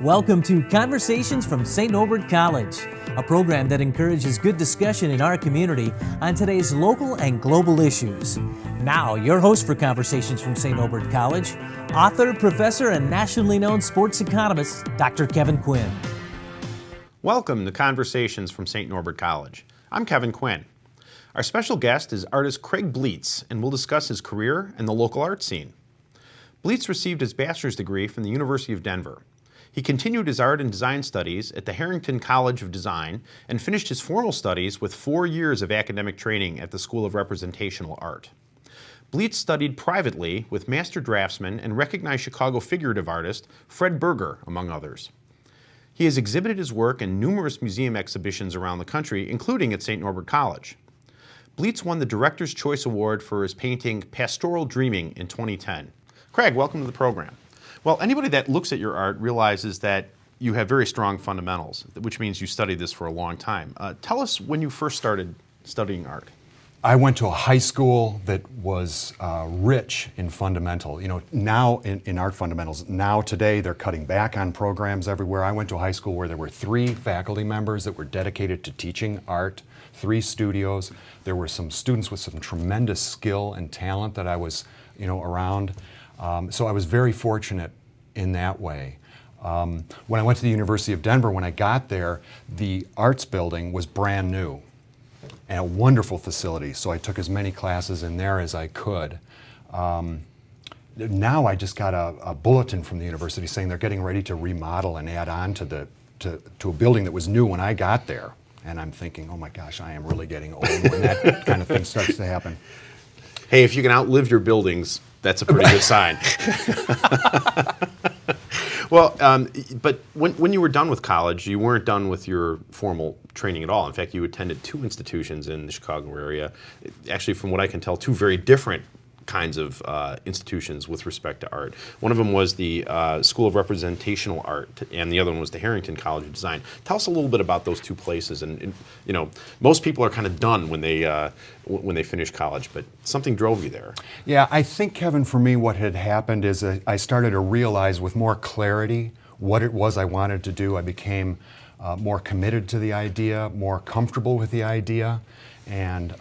Welcome to Conversations from St. Norbert College, a program that encourages good discussion in our community on today's local and global issues. Now, your host for Conversations from St. Norbert College, author, professor, and nationally known sports economist, Dr. Kevin Quinn. Welcome to Conversations from St. Norbert College. I'm Kevin Quinn. Our special guest is artist Craig Blietz, and we'll discuss his career and the local art scene. Blietz received his bachelor's degree from the University of Denver. He continued his art and design studies at the Harrington College of Design and finished his formal studies with 4 years of academic training at the School of Representational Art. Blietz studied privately with master draftsman and recognized Chicago figurative artist Fred Berger, among others. He has exhibited his work in numerous museum exhibitions around the country, including at St. Norbert College. Blietz won the Director's Choice Award for his painting Pastoral Dreaming in 2010. Craig, welcome to the program. Well, anybody that looks at your art realizes that you have very strong fundamentals, which means you studied this for a long time. Tell us when you first started studying art. I went to a high school that was rich in fundamental. You know, now in art fundamentals, now today they're cutting back on programs everywhere. I went to a high school where there were 3 faculty members that were dedicated to teaching art, 3 studios. There were some students with some tremendous skill and talent that I was, around. So I was very fortunate in that way. When I went to the University of Denver, when I got there, the arts building was brand new and a wonderful facility. So I took as many classes in there as I could. Now I just got a bulletin from the university saying they're getting ready to remodel and add on to a building that was new when I got there. And I'm thinking, oh my gosh, I am really getting old when that kind of thing starts to happen. Hey, if you can outlive your buildings, that's a pretty good sign. Well, but when you were done with college, you weren't done with your formal training at all. In fact, you attended 2 institutions in the Chicago area. Actually, from what I can tell, 2 very different kinds of institutions with respect to art. One of them was the School of Representational Art, and the other one was the Harrington College of Design. Tell us a little bit about those 2 places. And most people are kind of done when they finish college, but something drove you there. Yeah, I think, Kevin, for me, what had happened is I started to realize with more clarity what it was I wanted to do. I became more committed to the idea, more comfortable with the idea, and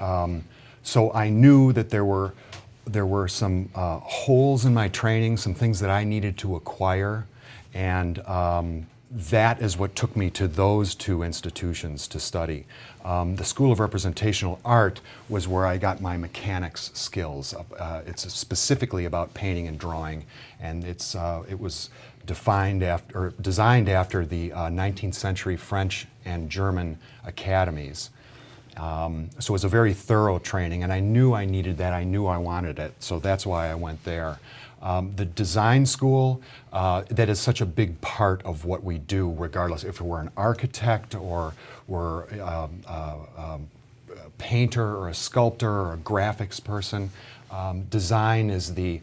so I knew that there were some holes in my training, some things that I needed to acquire, and that is what took me to those 2 institutions to study. The School of Representational Art was where I got my mechanics skills. It's specifically about painting and drawing, and it was designed after the 19th century French and German academies. So it was a very thorough training, and I knew I needed that. I knew I wanted it, so that's why I went there. The design school, that is such a big part of what we do, regardless if we're an architect or we're a painter or a sculptor or a graphics person. Design is the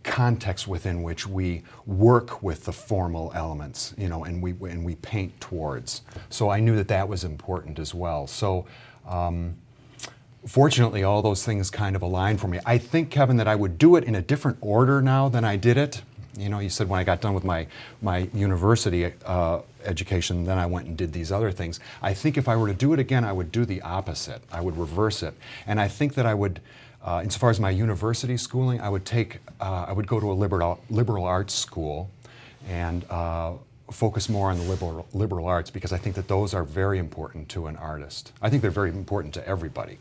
context within which we work with the formal elements, and we paint towards. So I knew that was important as well. So fortunately, all those things kind of aligned for me. I think, Kevin, that I would do it in a different order now than I did it. You said when I got done with my university education, then I went and did these other things. I think if I were to do it again, I would do the opposite. I would reverse it. And I think that I would, insofar as my university schooling, I would go to a liberal arts school and focus more on the liberal arts, because I think that those are very important to an artist. I think they're very important to everybody.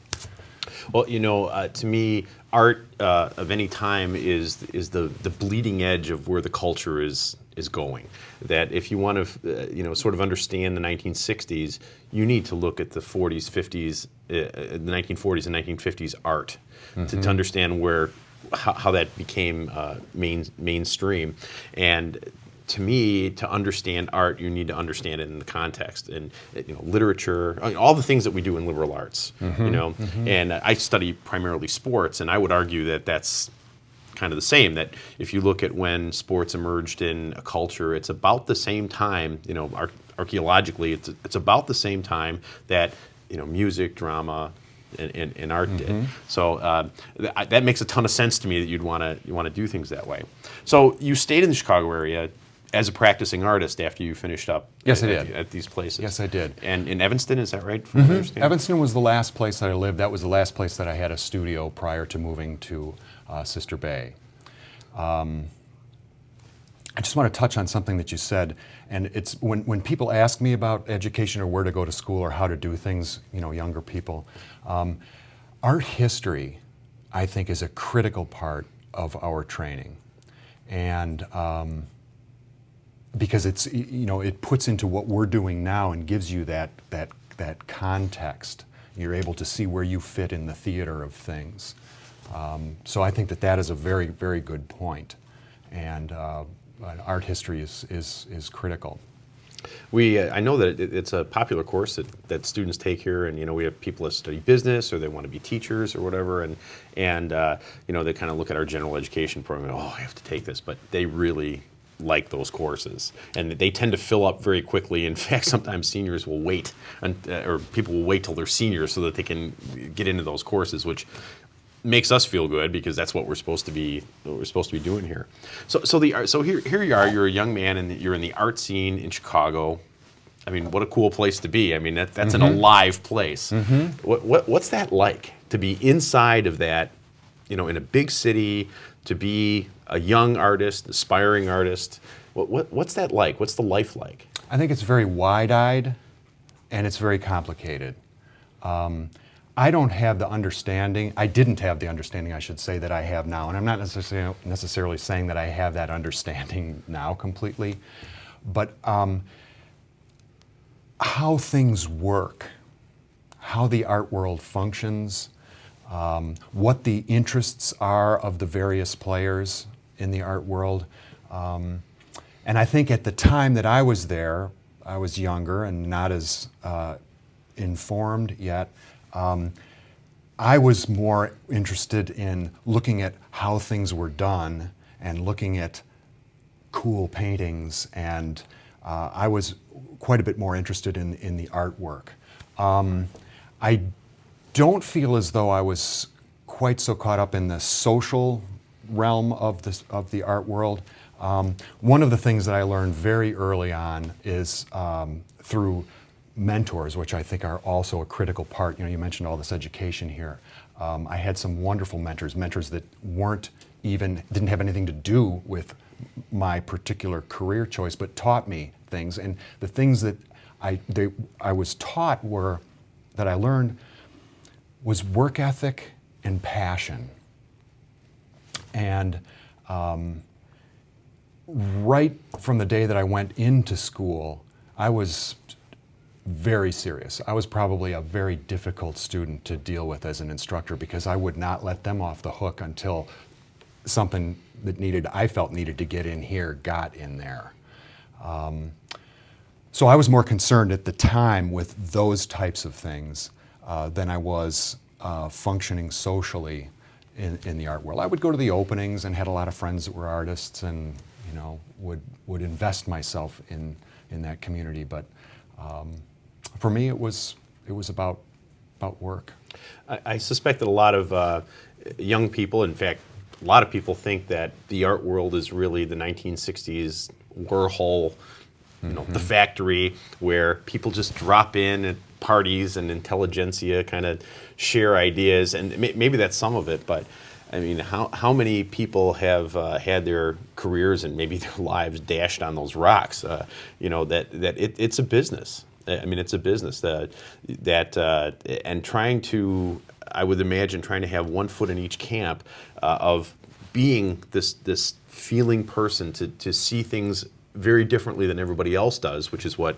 Well, to me, art of any time is the bleeding edge of where the culture is going. That if you want to, sort of understand the 1960s, you need to look at the 40s, 50s, the 1940s and 1950s art to understand how that became mainstream. And to me, to understand art, you need to understand it in the context and literature, all the things that we do in liberal arts. And I study primarily sports, and I would argue that that's kind of the same. That if you look at when sports emerged in a culture, it's about the same time. Archaeologically, it's about the same time that music, drama, and art did. So that makes a ton of sense to me that you want to do things that way. So you stayed in the Chicago area as a practicing artist after you finished up. Yes, I did. At these places. Yes, I did. And in Evanston, is that right? From what I understand? Evanston was the last place that I lived. That was the last place that I had a studio prior to moving to Sister Bay. I just want to touch on something that you said, and it's when people ask me about education or where to go to school or how to do things, younger people, art history, I think, is a critical part of our training, and because it's it puts into what we're doing now and gives you that context. You're able to see where you fit in the theater of things. So I think that is a very, very good point, and art history is critical. I know that it's a popular course that students take here, and we have people that study business or they want to be teachers or whatever, and they kind of look at our general education program and, I have to take this, but they really like those courses, and they tend to fill up very quickly. In fact, sometimes seniors will wait, or people will wait till they're seniors so that they can get into those courses, which makes us feel good because that's what we're supposed to be doing here. So here you are. You're a young man, and you're in the art scene in Chicago. I mean, what a cool place to be. I mean, that's an alive place. What's that like to be inside of that? In a big city, to be a young artist, aspiring artist. What's that like? What's the life like? I think it's very wide-eyed, and it's very complicated. I don't have the understanding. I didn't have the understanding, I should say, that I have now, and I'm not necessarily saying that I have that understanding now completely, but how things work, how the art world functions, what the interests are of the various players in the art world. And I think at the time that I was there, I was younger and not as informed yet. I was more interested in looking at how things were done and looking at cool paintings, and I was quite a bit more interested in the artwork. I don't feel as though I was quite so caught up in the social realm of the art world. One of the things that I learned very early on is through mentors, which I think are also a critical part. You mentioned all this education here. I had some wonderful mentors that didn't have anything to do with my particular career choice, but taught me things. And the things that I was taught that I learned was work ethic and passion. And right from the day that I went into school, I was very serious. I was probably a very difficult student to deal with as an instructor because I would not let them off the hook until something that I felt needed to get in here got in there. So I was more concerned at the time with those types of things than I was functioning socially in the art world. I would go to the openings and had a lot of friends that were artists, and would invest myself in that community. But for me, it was about work. I suspect that a lot of young people, in fact, a lot of people think that the art world is really the 1960s Warhol, the factory where people just drop in at parties and intelligentsia kind of share ideas, and maybe that's some of it, but I mean, how many people have had their careers and maybe their lives dashed on those rocks? It's a business. I mean, it's a business and I would imagine trying to have one foot in each camp of being this feeling person to see things very differently than everybody else does, which is what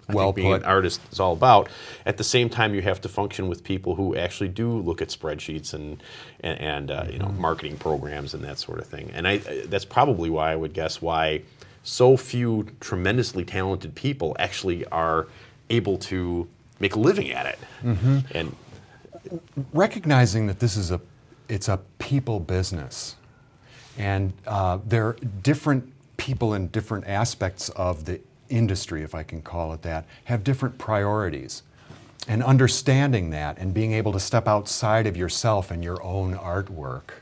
I think being an artist is all about. At the same time, you have to function with people who actually do look at spreadsheets and marketing programs and that sort of thing. And that's probably why I would guess why so few tremendously talented people actually are able to make a living at it. And recognizing that it's a people business, and there are different people in different aspects of the industry, if I can call it that, have different priorities. And understanding that and being able to step outside of yourself and your own artwork,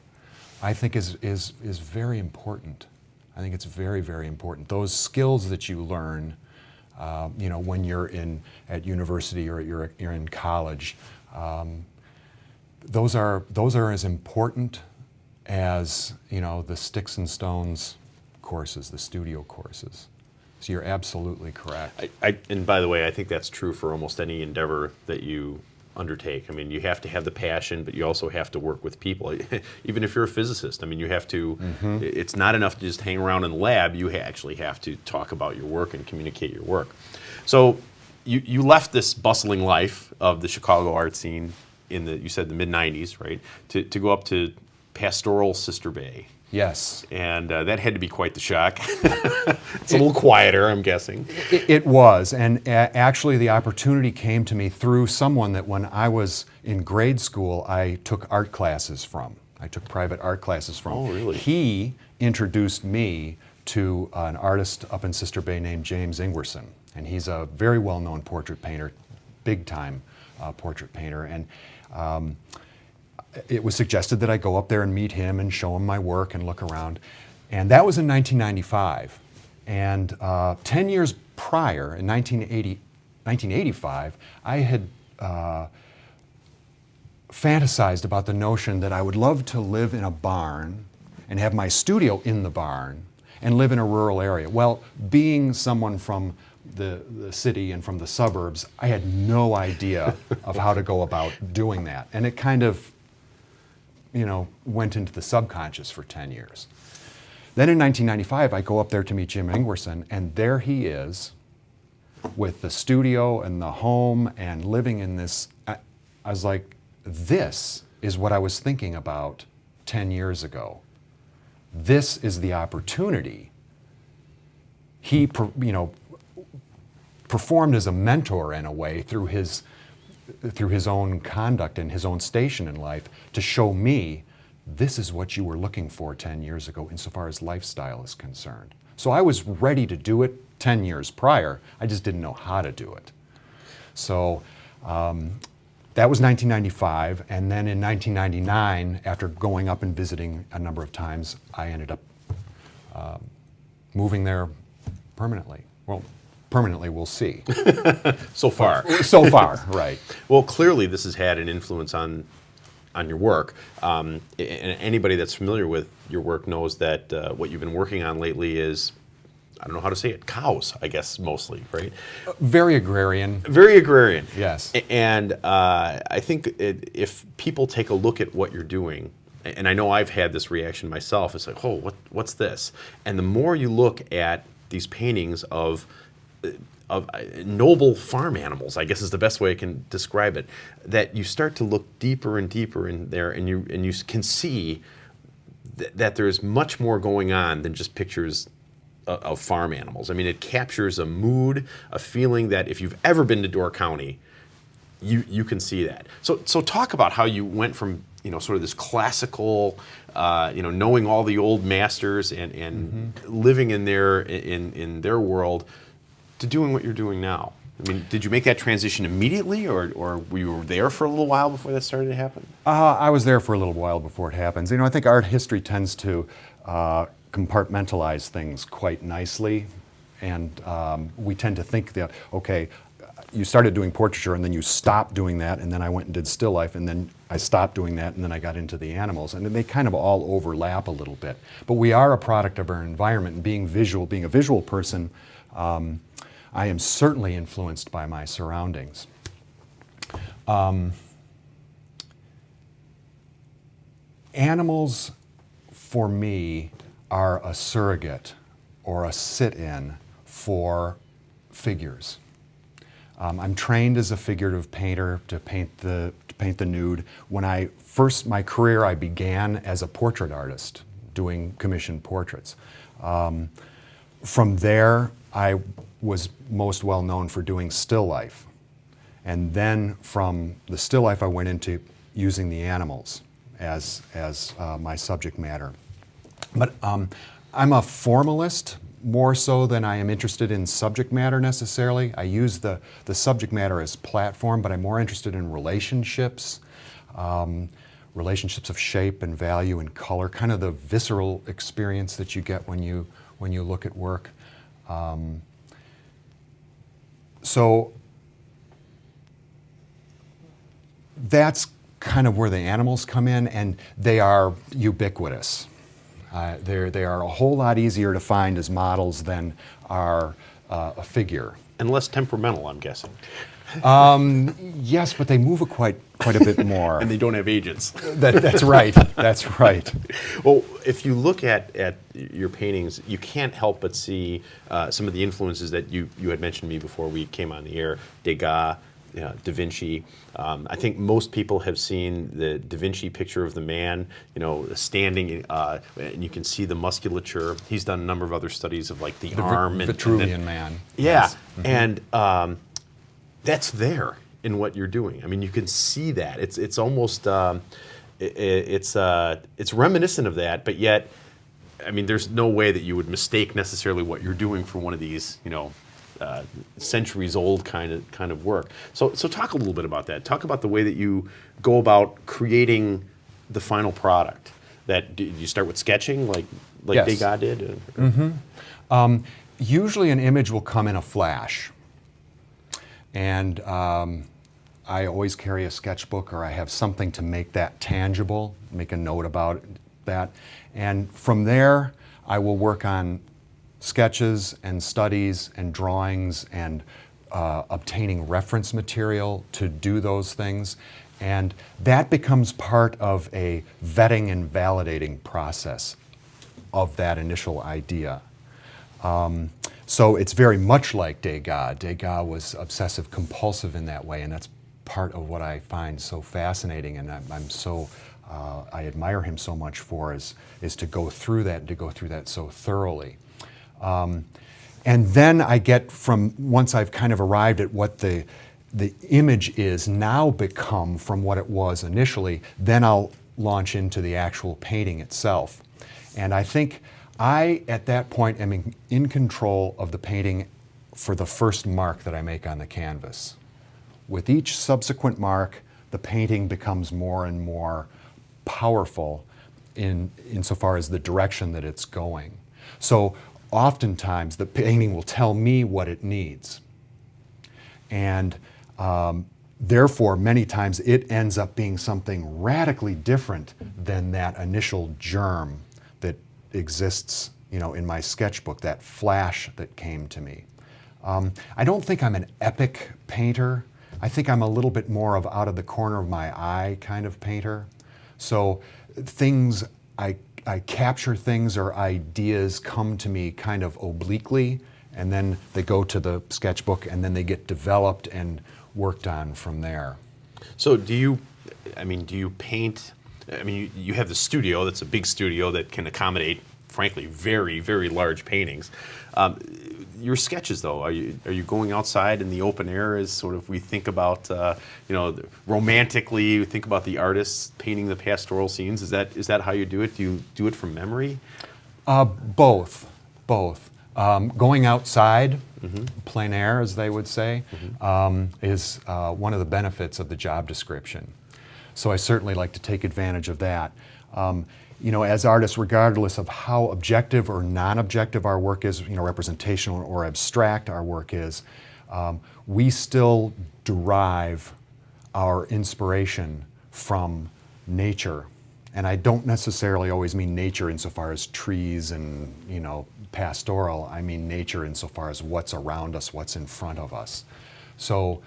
I think is very important. I think it's very, very important. Those skills that you learn, when you're at university or you're in college, those are as important as the sticks and stones courses, the studio courses. So you're absolutely correct. And by the way, I think that's true for almost any endeavor that you undertake. I mean, you have to have the passion, but you also have to work with people. Even if you're a physicist, I mean, you have to, it's not enough to just hang around in the lab. You actually have to talk about your work and communicate your work. So you left this bustling life of the Chicago art scene in you said the mid-90s, right, to go up to Pastoral Sister Bay. Yes. And that had to be quite the shock. It's a little quieter, I'm guessing. It was, and actually the opportunity came to me through someone that when I was in grade school, I took art classes from. I took private art classes from. Oh, really? He introduced me to an artist up in Sister Bay named James Ingwerson, and he's a very well-known portrait painter, big-time portrait painter, and it was suggested that I go up there and meet him and show him my work and look around. And that was in 1995. And 10 years prior, in 1985, I had fantasized about the notion that I would love to live in a barn and have my studio in the barn and live in a rural area. Well, being someone from the city and from the suburbs, I had no idea of how to go about doing that. And it kind of went into the subconscious for 10 years. Then in 1995, I go up there to meet Jim Ingwerson, and there he is with the studio and the home and living in this. I was like, this is what I was thinking about 10 years ago. This is the opportunity. He, performed as a mentor in a way through his own conduct and his own station in life to show me this is what you were looking for 10 years ago insofar as lifestyle is concerned. So I was ready to do it 10 years prior. I just didn't know how to do it. So that was 1995, and then in 1999, after going up and visiting a number of times, I ended up moving there permanently. Well, permanently, we'll see. So far. So far, right. Well, clearly this has had an influence on your work. And anybody that's familiar with your work knows that what you've been working on lately is, I don't know how to say it, cows, I guess, mostly, right? Very agrarian. Very agrarian. Yes. And I think if people take a look at what you're doing, and I know I've had this reaction myself, it's like, oh, what's this? And the more you look at these paintings of noble farm animals, I guess is the best way I can describe it, that you start to look deeper and deeper in there, and you can see that there's much more going on than just pictures of farm animals. I mean, it captures a mood, a feeling that if you've ever been to Door County, you can see that. So talk about how you went from sort of this classical, knowing all the old masters and living in their world, to doing what you're doing now. I mean, did you make that transition immediately, or were you there for a little while before that started to happen? I was there for a little while before it happens. I think art history tends to compartmentalize things quite nicely, and we tend to think that, okay, you started doing portraiture and then you stopped doing that, and then I went and did still life, and then I stopped doing that, and then I got into the animals, and they kind of all overlap a little bit. But we are a product of our environment, and being a visual person, I am certainly influenced by my surroundings. Animals, for me, are a surrogate or a sit-in for figures. I'm trained as a figurative painter to paint the nude. When my career, I began as a portrait artist, doing commissioned portraits. From there, I was most well known for doing still life. And then from the still life, I went into using the animals as my subject matter. But I'm a formalist, more so than I am interested in subject matter necessarily. I use the subject matter as platform, but I'm more interested in relationships, relationships of shape and value and color, kind of the visceral experience that you get when you look at work. So that's kind of where the animals come in, and they are ubiquitous. They are a whole lot easier to find as models than are a figure. And less temperamental, I'm guessing. Yes, but they move quite a bit more. And they don't have agents. That's right. That's right. Well, if you look at your paintings, you can't help but see some of the influences that you had mentioned to me before we came on the air. Degas, Da Vinci. I think most people have seen the Da Vinci picture of the man, standing, and you can see the musculature. He's done a number of other studies of like the arm. Vitruvian Man. Yeah, Yes. and that's there in what you're doing. I mean, you can see that. It's almost it's reminiscent of that, but yet, I mean, there's no way that you would mistake necessarily what you're doing for one of these, centuries old kind of work. So talk a little bit about that. Talk about the way that you go about creating the final product. That do you start with sketching like Yes. Degas did? Usually an image will come in a flash. And I always carry a sketchbook, or I have something to make that tangible, make a note about that. And from there, I will work on sketches and studies and drawings and obtaining reference material to do those things. And that becomes part of a vetting and validating process of that initial idea. So it's very much like Degas. Degas was obsessive compulsive in that way, and that's part of what I find so fascinating, and I admire him so much for is to go through that and to go through that so thoroughly. And then I get once I've kind of arrived at what the image is now become from what it was initially, then I'll launch into the actual painting itself. And I think I, at that point, am in control of the painting for the first mark that I make on the canvas. With each subsequent mark, the painting becomes more and more powerful insofar as the direction that it's going. So oftentimes, the painting will tell me what it needs. And therefore, many times, it ends up being something radically different than that initial germ that exists, in my sketchbook, that flash that came to me. I don't think I'm an epic painter. I think I'm a little bit more of out of the corner of my eye kind of painter. So I capture things or ideas come to me kind of obliquely, and then they go to the sketchbook, and then they get developed and worked on from there. So do you paint? I mean, you have the studio. That's a big studio that can accommodate, frankly, very, very large paintings. Your sketches, though, are you going outside in the open air as sort of we think about, romantically, we think about the artists painting the pastoral scenes? Is that how you do it? Do you do it from memory? Both. Going outside, plein air, as they would say, is one of the benefits of the job description. So I certainly like to take advantage of that. As artists, regardless of how objective or non-objective our work is, representational or abstract our work is, we still derive our inspiration from nature. And I don't necessarily always mean nature insofar as trees and, pastoral. I mean nature insofar as what's around us, what's in front of us. So,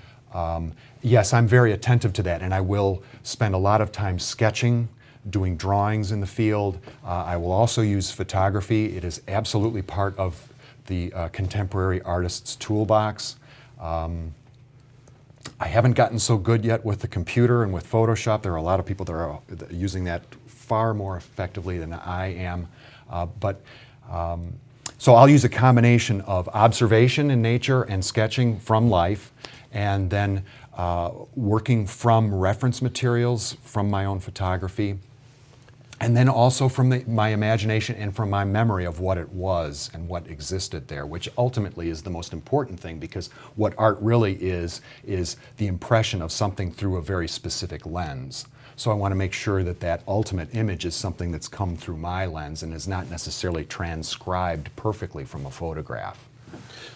yes, I'm very attentive to that, and I will spend a lot of time sketching, doing drawings in the field. I will also use photography. It is absolutely part of the contemporary artist's toolbox. I haven't gotten so good yet with the computer and with Photoshop. There are a lot of people that are using that far more effectively than I am. So I'll use a combination of observation in nature and sketching from life, and then working from reference materials from my own photography. And then also from my imagination and from my memory of what it was and what existed there, which ultimately is the most important thing, because what art really is the impression of something through a very specific lens. So I want to make sure that that ultimate image is something that's come through my lens and is not necessarily transcribed perfectly from a photograph.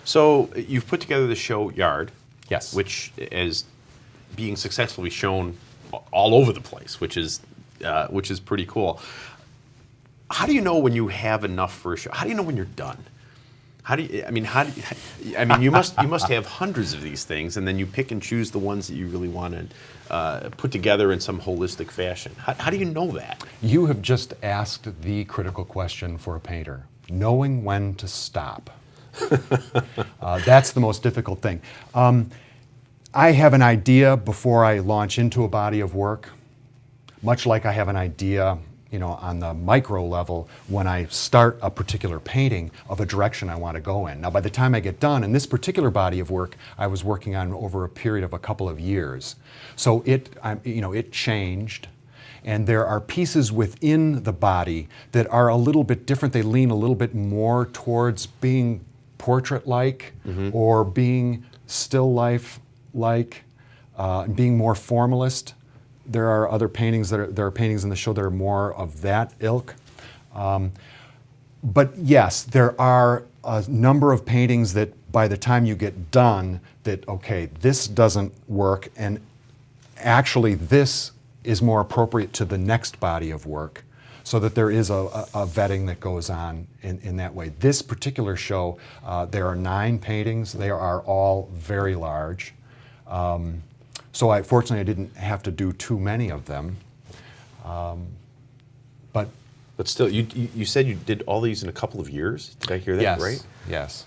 So you've put together the show Yard, Yes. which is being successfully shown all over the place, which is pretty cool. How do you know when you have enough for a show? How do you know when you're done? You must have hundreds of these things, and then you pick and choose the ones that you really want to put together in some holistic fashion. How do you know that? You have just asked the critical question for a painter, knowing when to stop. That's the most difficult thing. I have an idea before I launch into a body of work, much like I have an idea, on the micro level when I start a particular painting of a direction I want to go in. Now, by the time I get done, in this particular body of work, I was working on over a period of a couple of years. So it changed, and there are pieces within the body that are a little bit different. They lean a little bit more towards being portrait-like or being still life-like, being more formalist. There are other paintings there are paintings in the show that are more of that ilk. But yes, there are a number of paintings that by the time you get done, that, okay, this doesn't work, and actually this is more appropriate to the next body of work, so that there is a vetting that goes on in that way. This particular show, there are 9 paintings. They are all very large. So fortunately, I didn't have to do too many of them. But still, you said you did all these in a couple of years? Did I hear that yes, right? Yes.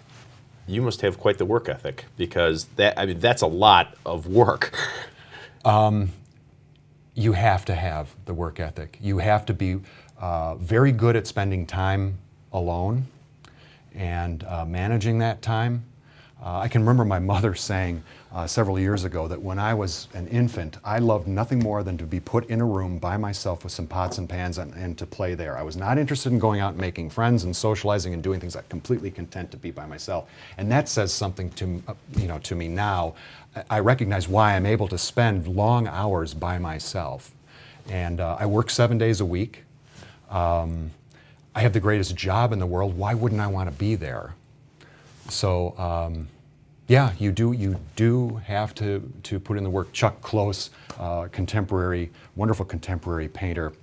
You must have quite the work ethic, because that's a lot of work. You have to have the work ethic. You have to be very good at spending time alone and managing that time. I can remember my mother saying several years ago that when I was an infant, I loved nothing more than to be put in a room by myself with some pots and pans and to play there. I was not interested in going out and making friends and socializing and doing things. I'm completely content to be by myself. And that says something to me now. I recognize why I'm able to spend long hours by myself. And I work 7 days a week. I have the greatest job in the world. Why wouldn't I want to be there? So, yeah, you do have to put in the work. Chuck Close, wonderful contemporary painter,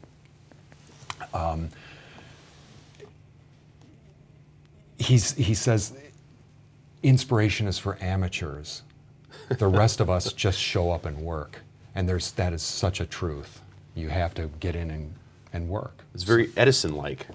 he says, inspiration is for amateurs. The rest of us just show up and work. And that is such a truth. You have to get in and work. It's very Edison-like.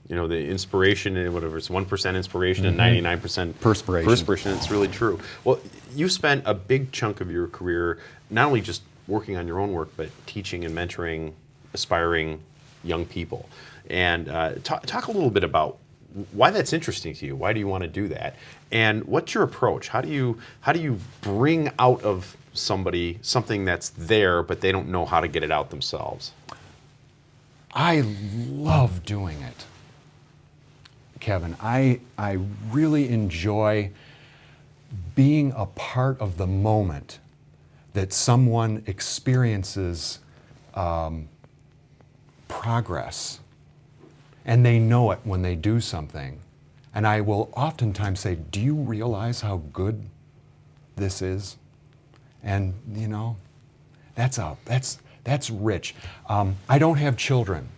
The inspiration, and whatever, it's 1% inspiration and 99% perspiration. It's really true. Well, you spent a big chunk of your career not only just working on your own work, but teaching and mentoring aspiring young people. And talk a little bit about why that's interesting to you. Why do you want to do that? And what's your approach? How do you bring out of somebody something that's there, but they don't know how to get it out themselves? I love doing it, Kevin. I really enjoy being a part of the moment that someone experiences progress, and they know it when they do something. And I will oftentimes say, do you realize how good this is? And that's rich. I don't have children.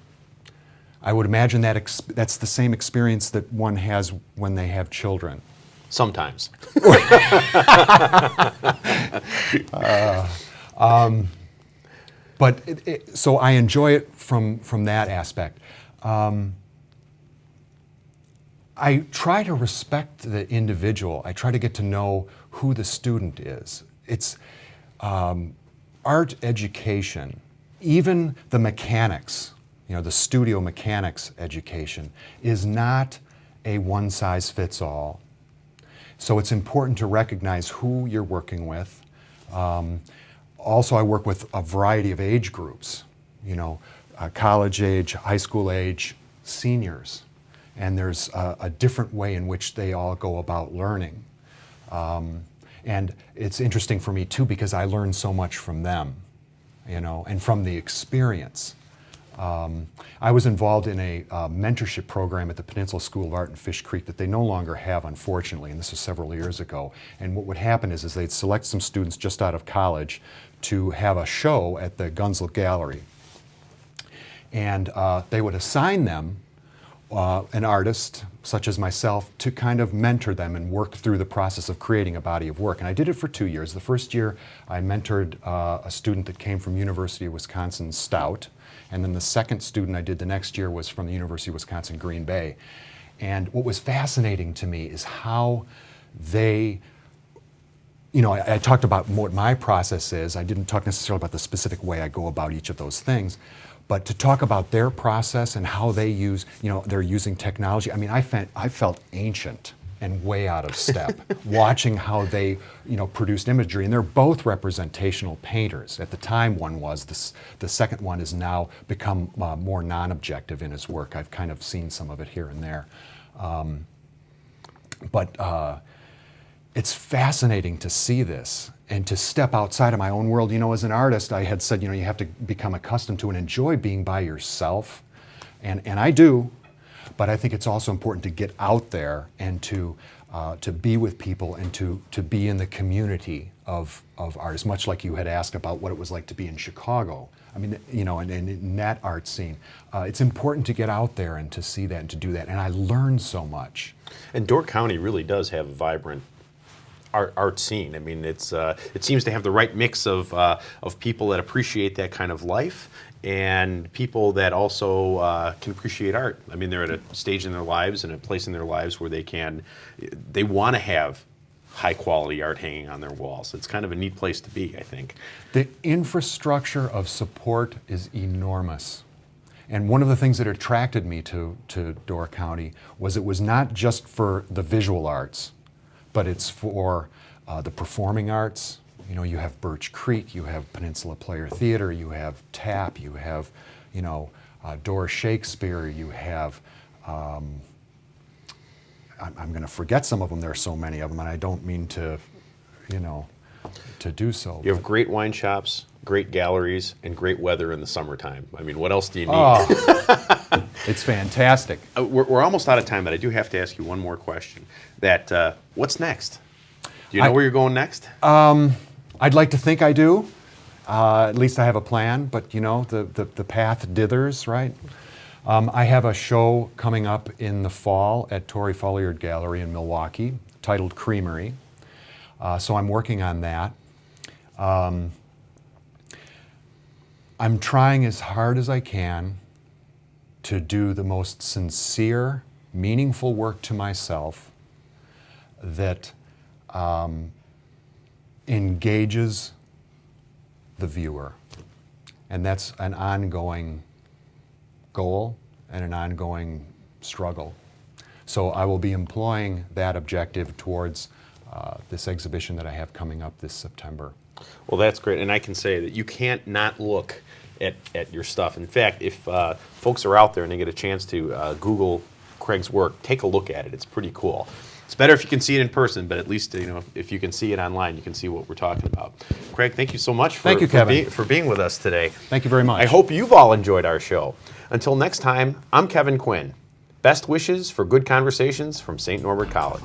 I would imagine that's the same experience that one has when they have children. Sometimes. But so I enjoy it from that aspect. I try to respect the individual. I try to get to know who the student is. It's art education, even the mechanics, the studio mechanics education is not a one-size-fits-all. So it's important to recognize who you're working with. Also, I work with a variety of age groups. college age, high school age seniors. And there's a different way in which they all go about learning. And it's interesting for me too, because I learn so much from them, and from the experience. I was involved in a mentorship program at the Peninsula School of Art in Fish Creek that they no longer have, unfortunately, and this was several years ago. And what would happen is they'd select some students just out of college to have a show at the Gunsel Gallery. And they would assign them an artist, such as myself, to kind of mentor them and work through the process of creating a body of work. And I did it for 2 years. The first year, I mentored a student that came from University of Wisconsin Stout. And then the second student I did the next year was from the University of Wisconsin Green Bay. And what was fascinating to me is how they, I talked about what my process is. I didn't talk necessarily about the specific way I go about each of those things. But to talk about their process and how they use, they're using technology. I mean, I felt ancient and way out of step watching how they, produced imagery. And they're both representational painters. At the time, one was. The second one has now become more non-objective in his work. I've kind of seen some of it here and there. But it's fascinating to see this and to step outside of my own world. As an artist, I had said, you have to become accustomed to and enjoy being by yourself. And I do, but I think it's also important to get out there and to be with people and to be in the community of artists, much like you had asked about what it was like to be in Chicago. I mean, and in that art scene. It's important to get out there and to see that and to do that. And I learned so much. And Door County really does have a vibrant art scene. I mean, it seems to have the right mix of people that appreciate that kind of life and people that also can appreciate art. I mean, they're at a stage in their lives and a place in their lives where they want to have high quality art hanging on their walls. It's kind of a neat place to be, I think. The infrastructure of support is enormous. And one of the things that attracted me to Door County was it was not just for the visual arts, but it's for the performing arts. You have Birch Creek, you have Peninsula Player Theater, you have TAP, you have, Dora Shakespeare, you have, I'm going to forget some of them, there are so many of them, and I don't mean to, to do so. You have great wine shops, great galleries, and great weather in the summertime. I mean, what else do you need? Oh, it's fantastic. We're almost out of time, but I do have to ask you one more question. What's next? Do you know where you're going next? I'd like to think I do. At least I have a plan, but the path dithers, right? I have a show coming up in the fall at Torrey Folliard Gallery in Milwaukee titled Creamery. So I'm working on that. I'm trying as hard as I can to do the most sincere, meaningful work to myself that engages the viewer. And that's an ongoing goal and an ongoing struggle. So I will be employing that objective towards this exhibition that I have coming up this September. Well, that's great. And I can say that you can't not look at your stuff. In fact, if folks are out there and they get a chance to Google Craig's work, take a look at it. It's pretty cool. It's better if you can see it in person, but at least if you can see it online, you can see what we're talking about. Craig, thank you so much for being with us today. Thank you very much. I hope you've all enjoyed our show. Until next time, I'm Kevin Quinn. Best wishes for good conversations from St. Norbert College.